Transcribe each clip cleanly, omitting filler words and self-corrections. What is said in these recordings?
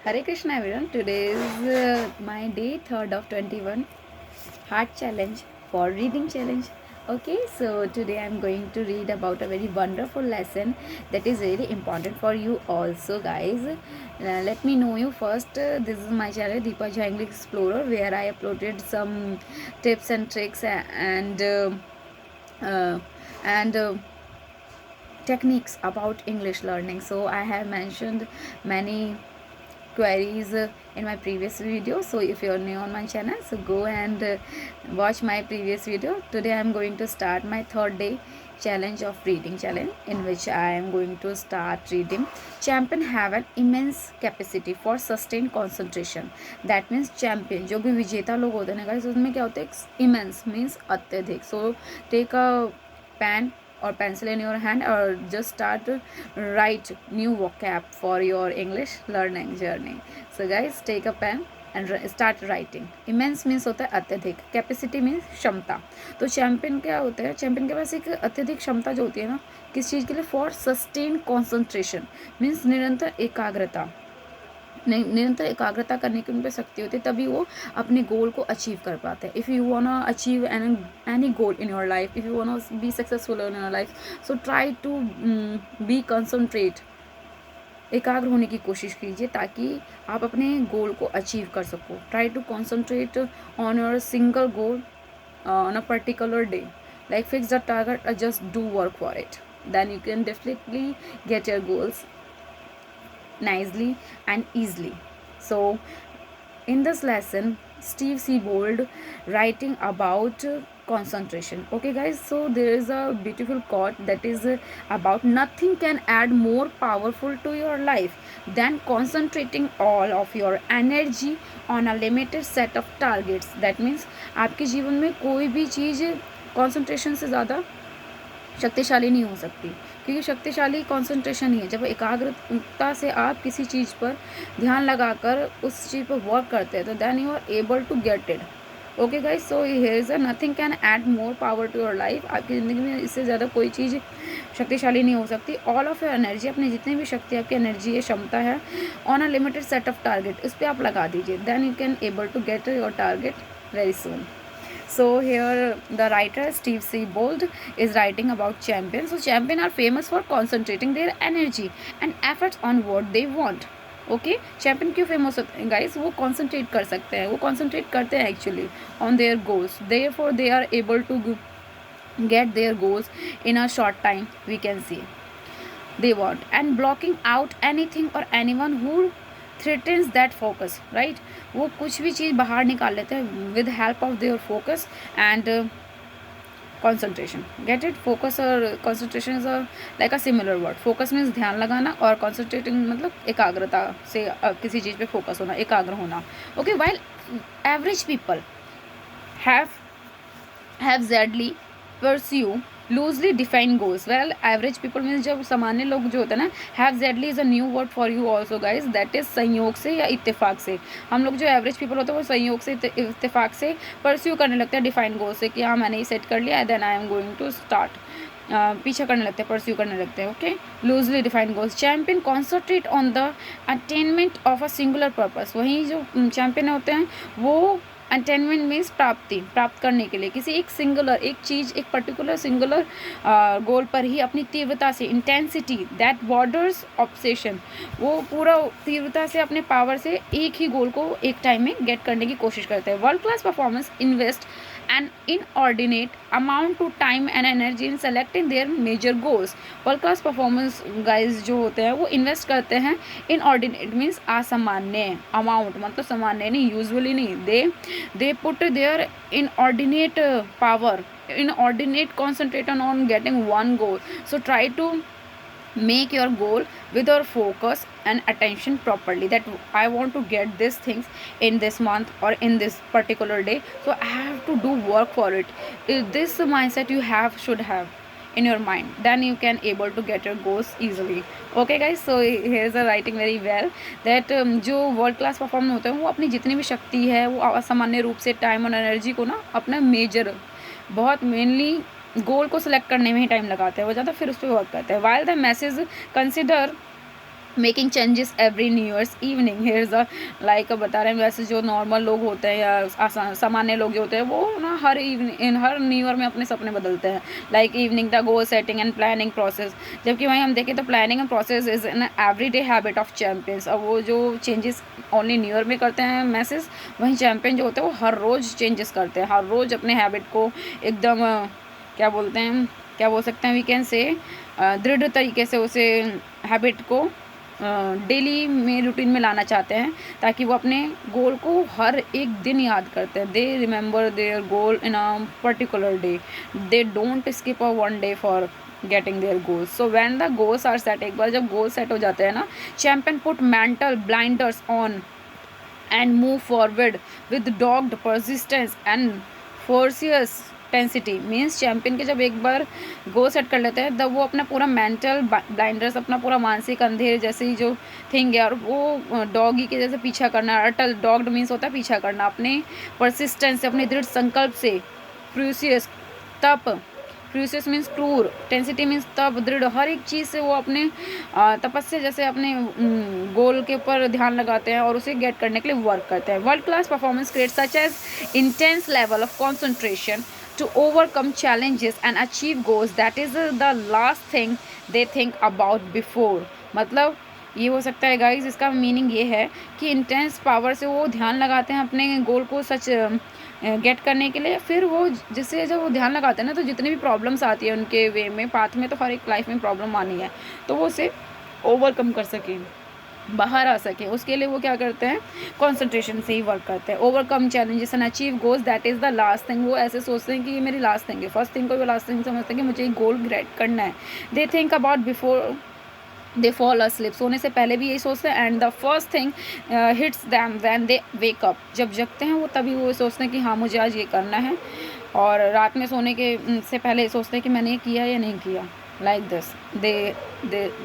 Hare Krishna everyone. Today is my day third of 21 heart challenge for reading challenge. Okay, so today I'm going to read about a very wonderful lesson that is very important for you also, guys. Let me know you first. This is my channel Deepa Jha English Explorer, where I uploaded some tips and tricks uh, and techniques about English learning. So I have mentioned many queries in my previous video. So if you're new on my channel, so go and watch my previous video. Today I am going to start my third day challenge of reading challenge, in which I am going to start reading. Champion have an immense capacity for sustained concentration. That means champion जो भी विजेता लोग होते हैं guys, उसमें क्या होता है, immense means अत्यधिक. So take a pen or pencil in your hand or just start to write new vocab for your English learning journey. So guys, take a pen and start writing. Immense means होता है अत्यधिक, capacity means क्षमता. तो champion क्या होता है, champion के पास एक अत्यधिक क्षमता जो होती है ना किस चीज़ के लिए, फॉर सस्टेन कॉन्सेंट्रेशन मीन्स निरंतर एकाग्रता. निरंतर एकाग्रता करने की उन पर शक्ति होती है, तभी वो अपने गोल को अचीव कर पाते हैं. If you want achieve any goal in your life, if you want be successful in your life, so try to be concentrate. एकाग्र होने की कोशिश कीजिए ताकि आप अपने गोल को अचीव कर सको. Try to concentrate on your single goal on a particular day. Like fix the target, just do work for it, then you can definitely get your goals nicely and easily. So in this lesson, Steve Siebold writing about concentration. Okay guys, so there is a beautiful quote that is about nothing can add more powerful to your life than concentrating all of your energy on a limited set of targets. That means आपके जीवन में कोई भी चीज़ concentration से ज़्यादा शक्तिशाली नहीं हो सकती, क्योंकि शक्तिशाली कंसंट्रेशन ही है. जब एकाग्रता से आप किसी चीज़ पर ध्यान लगाकर उस चीज़ पर वर्क करते हैं तो then you are able to get it. Okay guys, so here is a nothing can add more power to your life. आपकी ज़िंदगी में इससे ज़्यादा कोई चीज़ शक्तिशाली नहीं हो सकती. ऑल ऑफ योर एनर्जी, अपनी जितनी भी शक्ति आपकी एनर्जी है, क्षमता है, on a limited set of target, उस पर आप लगा दीजिए. Then you can able to get your target very soon. So here the writer Steve Siebold is writing about champions. So champions are famous for concentrating their energy and efforts on what they want. Okay, champion क्यों famous होते हैं guys? वो concentrate कर सकते हैं, वो concentrate करते हैं actually on their goals. Therefore they are able to get their goals in a short time, we can see they want, and blocking out anything or anyone who threatens that focus, right? वो कुछ भी चीज़ बाहर निकाल लेते हैं with help of their focus and concentration. Get it? Focus और concentration is like a similar word. Focus means ध्यान लगाना और concentrating मतलब एकाग्रता से किसी चीज़ पे फोकस होना, एकाग्र होना. Okay, while average people have sadly pursue loosely defined goals. Well average people means जब सामान्य लोग जो होते हैं ना, hazily is a new word for you also guys. That is संयोग से या इत्तेफाक से. हम लोग जो एवरेज पीपल होते हैं वो संयोग से इत्तेफाक से परस्यू करने लगते हैं डिफाइंड गोल से, कि हाँ मैंने ये सेट कर लिया, then I am going to start. पीछा करने लगते हैं, परस्यू करने लगते हैं. Okay, loosely defined goals. Champion concentrate on the attainment of a singular purpose. वहीं जो चैम्पियन होते हैं वो अटेनमेंट मीन्स प्राप्ति, प्राप्त करने के लिए किसी एक सिंगुलर, एक चीज़, एक पर्टिकुलर सिंगुलर गोल पर ही अपनी तीव्रता से, इंटेंसिटी दैट बॉर्डर्स ऑब्सेशन, वो पूरा तीव्रता से अपने पावर से एक ही गोल को एक टाइम में गेट करने की कोशिश करते हैं. World class performance invest an inordinate amount to time and energy in selecting their major goals. World class performance guys जो होते हैं वो इन्वेस्ट करते हैं इनऑर्डिनेट मीन्स असामान्य, अमाउंट मतलब सामान्य नहीं, यूजुअली नहीं. They put their inordinate power, inordinate concentration on getting one goal. So try to make your goal with your focus and attention properly, that I want to get these things in this month or in this particular day, so I have to do work for it. This mindset you should have in your mind, then you can able to get your goals easily. Okay guys, so here's a writing very well that जो world class performer होते हैं वो अपनी जितनी भी शक्ति है वो असामान्य रूप से टाइम और एनर्जी को ना अपना मेजर, बहुत मेनली गोल को सिलेक्ट करने में ही टाइम लगाते हैं वो ज़्यादा, फिर उस पर वर्क करते हैं. While the message consider making changes every new year's evening. Here a like बता रहे हैं, वैसे जो नॉर्मल लोग होते हैं या सामान्य लोग जो होते हैं वो ना हर इवनिंग हर न्यू ईयर में अपने सपने बदलते हैं। Like evening the goal setting and planning process. जबकि वहीं हम देखें तो planning and process is an everyday habit of champions. अब वो जो चेंजेस ओनली न्यू ईयर में करते हैं मैसेज, वहीं चैम्पियन जो होते हैं वो हर रोज़ चेंजेस करते हैं, हर रोज़ अपने हैबिट को एकदम क्या बोलते हैं, क्या बोल सकते हैं, वी कैन से दृढ़ तरीके से उसे हैबिट को डेली में रूटीन में लाना चाहते हैं, ताकि वो अपने गोल को हर एक दिन याद करते हैं। They remember their goal in a particular day, they don't skip a one day for getting their goals. So when the goals are set, एक बार जब गोल सेट हो जाते हैं ना, champion put mental blinders on and move forward with dogged persistence and furious tenacity. Means champion के जब एक बार गोल सेट कर लेते हैं तब वो अपना पूरा मेंटल ब्लाइंडर्स, अपना पूरा मानसिक अंधेर जैसी जो थिंग है, और वो डॉगी के जैसे पीछा करना, अटल डॉग्ड मीन्स होता है पीछा करना, अपने परसिस्टेंस से, अपने दृढ़ संकल्प से, फ्यूसियस तप, फ्यूसियस मीन्स क्रूर, टेंसिटी मीन्स तब, दृढ़, हर एक चीज़ से वो अपने तपस्या जैसे अपने गोल के ऊपर ध्यान लगाते हैं और उसे गेट करने के लिए वर्क करते हैं। World class performance create such as intense level of concentration to overcome challenges and achieve goals that is the last thing they think about before। मतलब ये हो सकता है गाइज, इसका मीनिंग ये है कि इंटेंस पावर से वो ध्यान लगाते हैं अपने गोल को सच गेट करने के लिए। फिर वो जिससे जब वो ध्यान लगाते हैं ना, तो जितनी भी प्रॉब्लम्स आती है उनके वे में, पाथ में, तो हर एक लाइफ में प्रॉब्लम आनी है, तो वो उसे ओवरकम कर सकें, बाहर आ सके, उसके लिए वो क्या करते हैं, कंसंट्रेशन से ही वर्क करते हैं। Overcome challenges and achieve goals that is the last thing. वो ऐसे सोचते हैं कि ये मेरी लास्ट थिंग है, फर्स्ट थिंग को वो लास्ट थिंग समझते हैं कि मुझे एक गोल ग्रेट करना है। They think about before they fall asleep, सोने से पहले भी यही सोचते हैं। And the first thing hits them when they wake up, जब जगते हैं वो तभी वो सोचते हैं कि हाँ मुझे आज ये करना है, और रात में सोने के से पहले सोचते हैं कि मैंने ये किया या नहीं किया। Like this,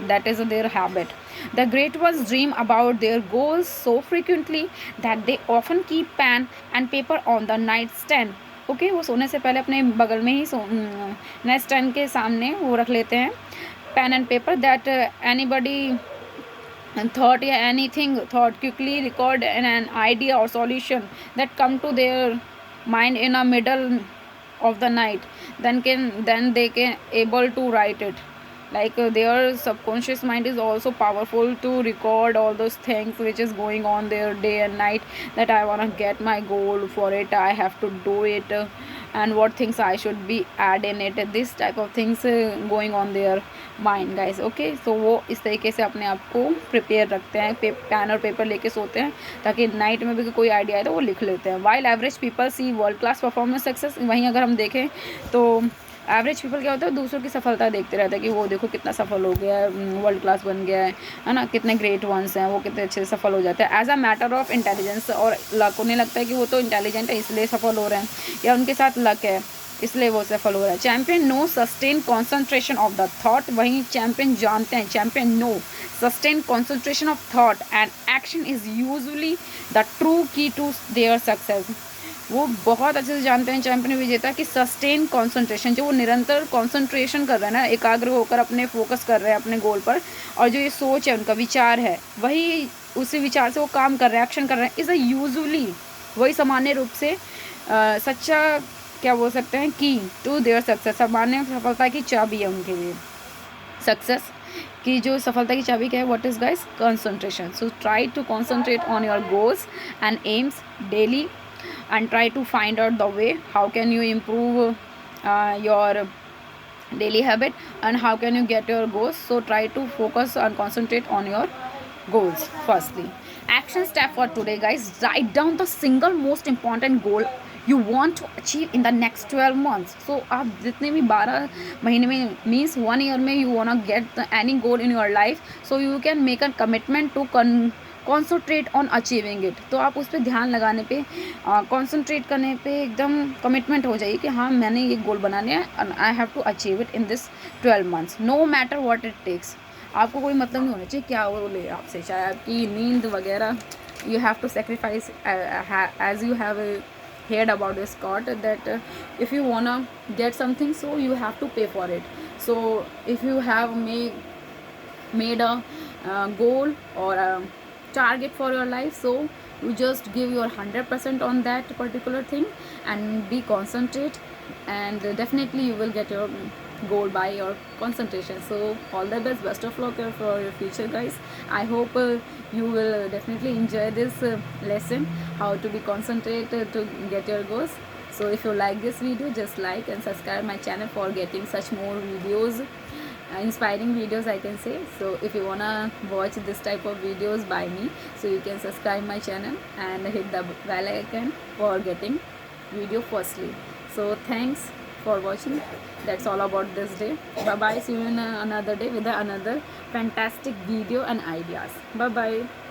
that is their habit। The great ones dream about their goals so frequently that they often keep pen and paper on the nightstand। Okay, वो सोने से पहले अपने बगल में ही नाइट स्टैंड के सामने वो रख लेते हैं pen and paper, that anybody thought या anything thought quickly record an idea or solution that come to their mind in a middle of the night, then they can able to write it। like their subconscious mind is also powerful to record all those things which is going on their day and night, that I want to get my goal, for it I have to do it, and what things I should be add in it, this type of things going on their mind guys. Okay, so वो इस तरीके से अपने आप को prepare रखते हैं, pen और पेपर लेके सोते हैं, ताकि नाइट में भी कोई आइडिया है तो वो लिख लेते हैं। While average people see world class performance success, वहीं अगर हम देखें तो एवरेज पीपल क्या होता है, दूसरों की सफलता देखते रहता है कि वो देखो कितना सफल हो गया है, वर्ल्ड क्लास बन गया है ना, कितने ग्रेट वंस हैं, वो कितने अच्छे से सफल हो जाते हैं as a matter of intelligence. और लक, उन्हें लगता है कि वो तो इंटेलिजेंट है इसलिए सफल हो रहे हैं, या उनके साथ लक है इसलिए वो सफल हो रहा है। Champion know sustain concentration of the thought, वहीं चैंपियन जानते हैं, champion know sustain concentration of thought and action is usually the true key to their success. वो बहुत अच्छे से जानते हैं चैंपियन विजेता कि सस्टेन कॉन्सेंट्रेशन, जो वो निरंतर कॉन्सेंट्रेशन कर रहे हैं ना, एकाग्र होकर अपने फोकस कर रहे हैं अपने गोल पर, और जो ये सोच है उनका विचार है, वही उसी विचार से वो काम कर रहे हैं, एक्शन कर रहे हैं, इज़ अ यूजुअली, वही सामान्य रूप से सच्चा क्या बोल सकते हैं कि टू देयर सक्सेस, सामान्य सफलता की चाबी है उनके लिए। सक्सेस की जो सफलता की चाबी क्या है, what is guys, concentration. So try to concentrate on your goals and aims daily and try to find out the way how can you improve your daily habit and how can you get your goals। so try to focus and concentrate on your goals firstly। action step for today guys, write down the single most important goal you want to achieve in the next 12 months। so आप जितने भी 12 महीने में means 1 year में you wanna get any goal in your life, so you can make a commitment to concentrate on achieving it. तो आप उस पर ध्यान लगाने पे, कॉन्सनट्रेट करने पे एकदम कमिटमेंट हो जाइए कि हाँ मैंने ये गोल बनाने हैं and I have to achieve it in this 12 months, no matter what it takes. आपको कोई मतलब नहीं होना चाहिए क्या वो ले आपसे, चाहे आपकी नींद वगैरह, you have to sacrifice as you have heard about this quote that if you wanna get something, so you have to pay for it। so if you have made a goal or a target for your life, so you just give your 100% on that particular thing and be concentrate, and definitely you will get your goal by your concentration. So all the best of luck for your future, guys. I hope you will definitely enjoy this lesson, how to be concentrated to get your goals. So if you like this video, just like and subscribe my channel for getting such more videos, inspiring videos, I can say. So if you wanna watch this type of videos by me, so you can subscribe my channel and hit the bell icon for getting video firstly. So thanks for watching. That's all about this day. Bye bye, see you in another day with another fantastic video and ideas. Bye bye.